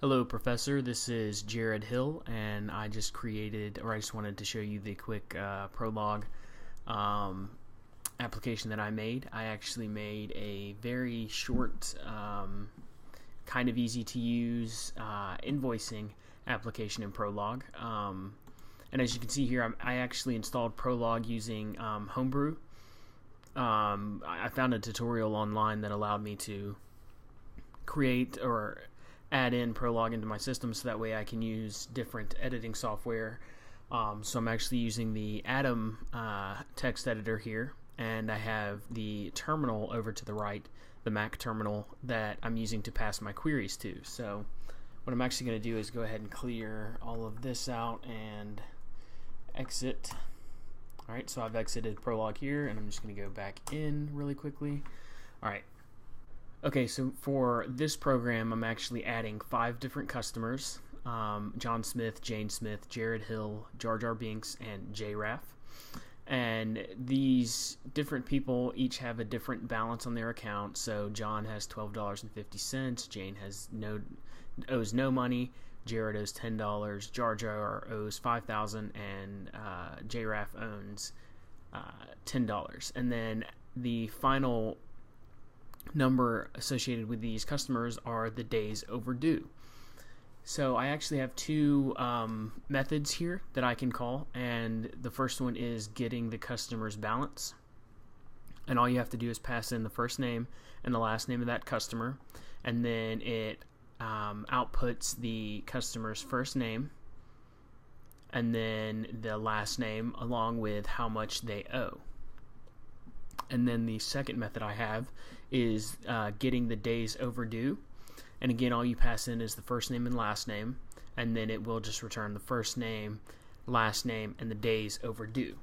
Hello, Professor. This is Jared Hill, and I just wanted to show you the quick Prolog application that I made. I actually made a very short, kind of easy to use invoicing application in Prolog. And as you can see here, I actually installed Prolog using Homebrew. I found a tutorial online that allowed me to create or add in Prolog into my system so that way I can use different editing software. So I'm actually using the Atom text editor here, and I have the terminal over to the right, the Mac terminal that I'm using to pass my queries to. So what I'm actually going to do is go ahead and clear all of this out and exit. Alright, so I've exited Prolog here, and I'm just going to go back in really quickly. Alright. Okay, so for this program, I'm actually adding 5 different customers: John Smith, Jane Smith, Jared Hill, Jar Jar Binks, and JRAF. And these different people each have a different balance on their account. So John has $12.50, Jane owes no money, Jared owes $10, Jar Jar owes $5,000, and JRAF owns $10. And then the final number associated with these customers are the days overdue. So I actually have 2 methods here that I can call, and the first one is getting the customer's balance. And all you have to do is pass in the first name and the last name of that customer, and then it outputs the customer's first name and then the last name along with how much they owe. And then the second method I have is getting the days overdue. And again, all you pass in is the first name and last name, and then it will just return the first name, last name, and the days overdue.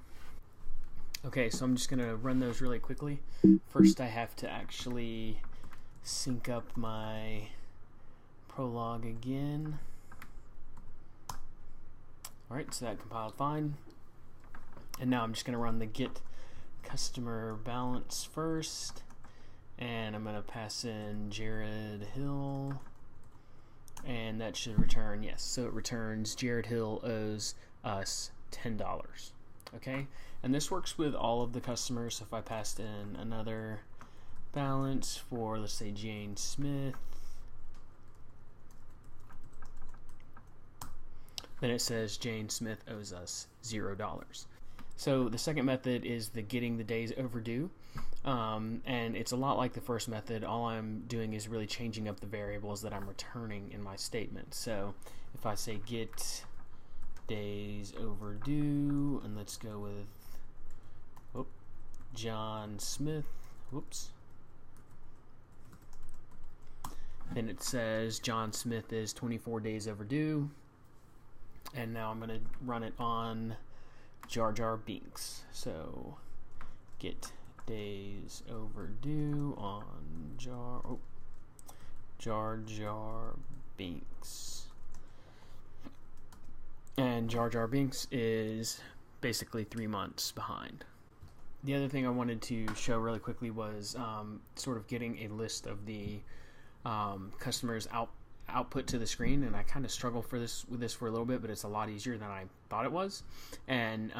Okay, so I'm just going to run those really quickly. First, I have to actually sync up my Prolog again. Alright, so that compiled fine. And now I'm just going to run the get customer balance first, and I'm going to pass in Jared Hill, and that should return yes. So it returns Jared Hill owes us $10. Okay, and this works with all of the customers. So if I passed in another balance for, let's say, Jane Smith, then it says Jane Smith owes us $0. So the second method is the getting the days overdue, and it's a lot like the first method. All I'm doing is really changing up the variables that I'm returning in my statement. So if I say get days overdue, and let's go with John Smith, then it says John Smith is 24 days overdue, and now I'm going to run it on Jar Jar Binks. So get days overdue on Jar Jar Binks. And Jar Jar Binks is basically 3 months behind. The other thing I wanted to show really quickly was sort of getting a list of the customers output to the screen, and I kind of struggle with this for a little bit, but it's a lot easier than I thought it was. And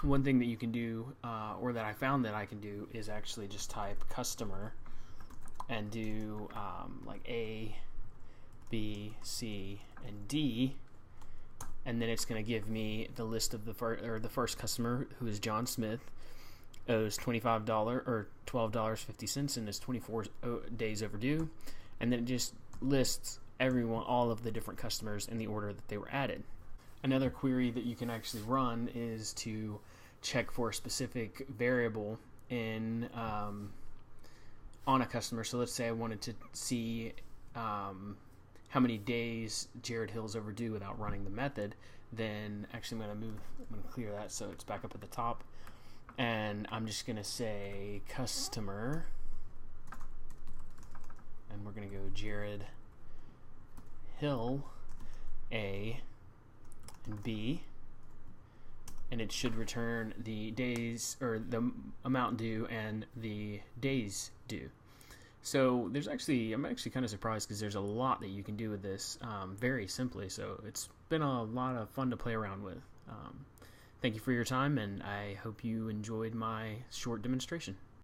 one thing that you can do, or that I found that I can do, is actually just type customer and do like A, B, C, and D, and then it's going to give me the list of the first customer, who is John Smith, owes $25 or $12.50 and is 24 days overdue, and then it just lists all of the different customers in the order that they were added. Another query that you can actually run is to check for a specific variable in on a customer. So let's say I wanted to see how many days Jared Hill's overdue without running the method. Then actually I'm going to clear that so it's back up at the top, and I'm just going to say customer, and we're going to go Jared Hill A and B, and it should return the days, or the amount due and the days due. So I'm actually kind of surprised because there's a lot that you can do with this very simply. So it's been a lot of fun to play around with. Thank you for your time, and I hope you enjoyed my short demonstration.